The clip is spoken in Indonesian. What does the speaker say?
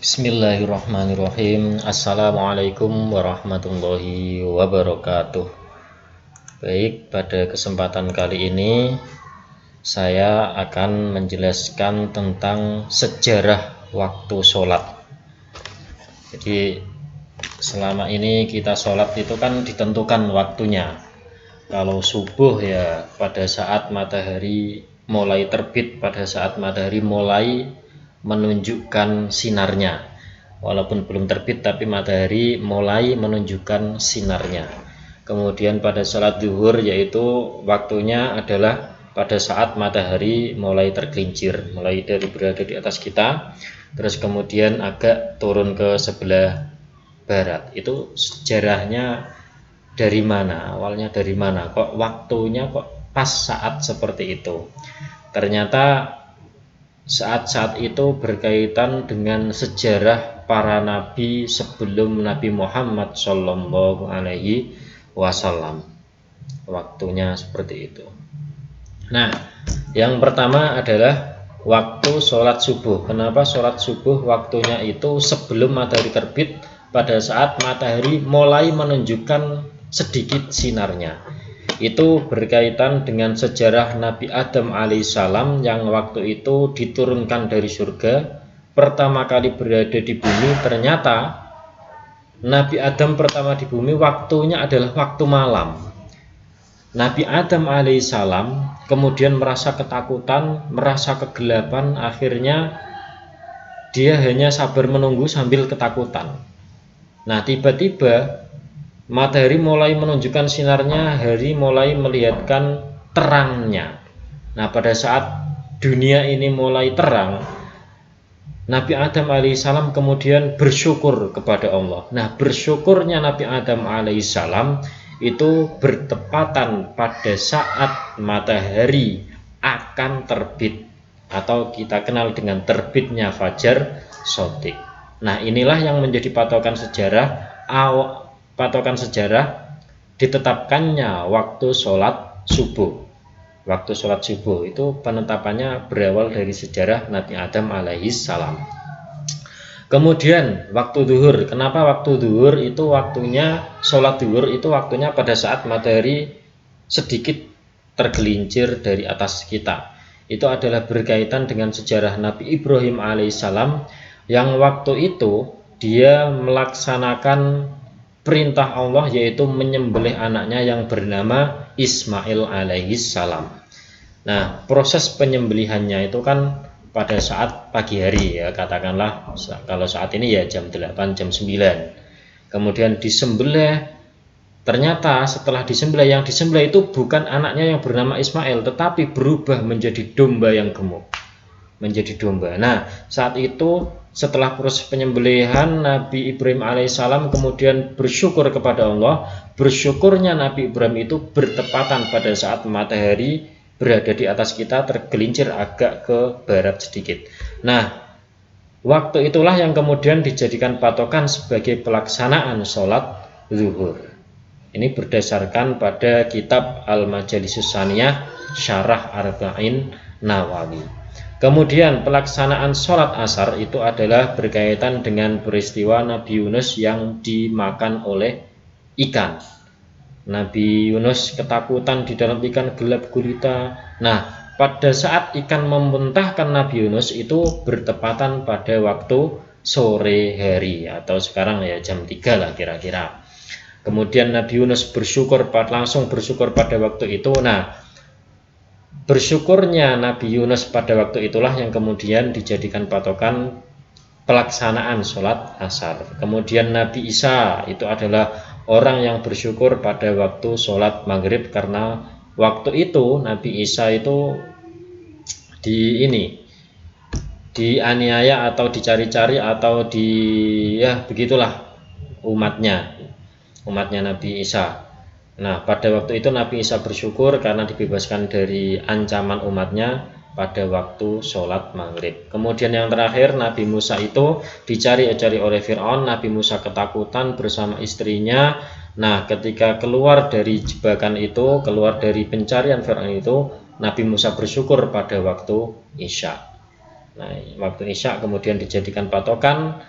Bismillahirrahmanirrahim. Assalamualaikum warahmatullahi wabarakatuh. Baik, pada kesempatan kali ini saya akan menjelaskan tentang sejarah waktu sholat. Jadi selama ini kita sholat itu kan ditentukan waktunya. Kalau subuh ya pada saat matahari mulai terbit, pada saat matahari mulai menunjukkan sinarnya, walaupun belum terbit tapi matahari mulai menunjukkan sinarnya. Kemudian pada salat zuhur yaitu waktunya adalah pada saat matahari mulai tergelincir, mulai dari berada di atas kita, terus kemudian agak turun ke sebelah barat. Itu sejarahnya dari mana, awalnya dari mana, kok waktunya kok pas saat seperti itu. Ternyata saat-saat itu berkaitan dengan sejarah para nabi sebelum Nabi Muhammad Shallallahu Alaihi Wasallam. Waktunya seperti itu. Nah, yang pertama adalah waktu sholat subuh. Kenapa sholat subuh waktunya itu sebelum matahari terbit, pada saat matahari mulai menunjukkan sedikit sinarnya. Itu berkaitan dengan sejarah Nabi Adam alaihissalam yang waktu itu diturunkan dari surga, pertama kali berada di bumi. Ternyata Nabi Adam pertama di bumi waktunya adalah waktu malam. Nabi Adam alaihissalam kemudian merasa ketakutan, merasa kegelapan, akhirnya dia hanya sabar menunggu sambil ketakutan. Nah, tiba-tiba matahari mulai menunjukkan sinarnya, hari mulai melihatkan terangnya. Nah, pada saat dunia ini mulai terang, Nabi Adam alaihissalam kemudian bersyukur kepada Allah. Nah, bersyukurnya Nabi Adam alaihissalam itu bertepatan pada saat matahari akan terbit, atau kita kenal dengan terbitnya fajar shodiq. Nah, inilah yang menjadi patokan sejarah ditetapkannya waktu sholat subuh. Waktu sholat subuh itu penetapannya berawal dari sejarah Nabi Adam alaihissalam. Kemudian waktu zuhur. Kenapa waktu zuhur itu waktunya, sholat zuhur itu waktunya pada saat matahari sedikit tergelincir dari atas kita. Itu adalah berkaitan dengan sejarah Nabi Ibrahim alaihissalam yang waktu itu dia melaksanakan perintah Allah, yaitu menyembelih anaknya yang bernama Ismail alaihissalam. Nah, proses penyembelihannya itu kan pada saat pagi hari ya, katakanlah kalau saat ini ya jam 8, jam 9. Kemudian disembelih. Ternyata setelah disembelih, yang disembelih itu bukan anaknya yang bernama Ismail, tetapi berubah menjadi domba yang gemuk. Menjadi domba. Nah, saat itu setelah proses penyembelihan, Nabi Ibrahim alaihissalam kemudian bersyukur kepada Allah. Bersyukurnya Nabi Ibrahim itu bertepatan pada saat matahari berada di atas kita, tergelincir agak ke barat sedikit. Nah, waktu itulah yang kemudian dijadikan patokan sebagai pelaksanaan sholat zuhur. Ini berdasarkan pada kitab Al-Majalisus Tsaniyah Syarah Arba'in Nawawi. Kemudian pelaksanaan sholat asar itu adalah berkaitan dengan peristiwa Nabi Yunus yang dimakan oleh ikan. Nabi Yunus ketakutan di dalam ikan, gelap gulita. Nah, pada saat ikan memuntahkan Nabi Yunus itu bertepatan pada waktu sore hari, atau sekarang ya jam 3 lah kira-kira. Kemudian Nabi Yunus langsung bersyukur pada waktu itu. Nah, bersyukurnya Nabi Yunus pada waktu itulah yang kemudian dijadikan patokan pelaksanaan sholat asar. Kemudian Nabi Isa itu adalah orang yang bersyukur pada waktu sholat maghrib, karena waktu itu Nabi Isa itu dianiaya atau dicari-cari atau begitulah umatnya Nabi Isa. Nah, pada waktu itu Nabi Isa bersyukur karena dibebaskan dari ancaman umatnya pada waktu sholat maghrib. Kemudian yang terakhir, Nabi Musa itu dicari-cari oleh Fir'aun. Nabi Musa ketakutan bersama istrinya. Nah, ketika keluar dari jebakan itu, keluar dari pencarian Fir'aun itu, Nabi Musa bersyukur pada waktu Isya. Nah, waktu Isya kemudian dijadikan patokan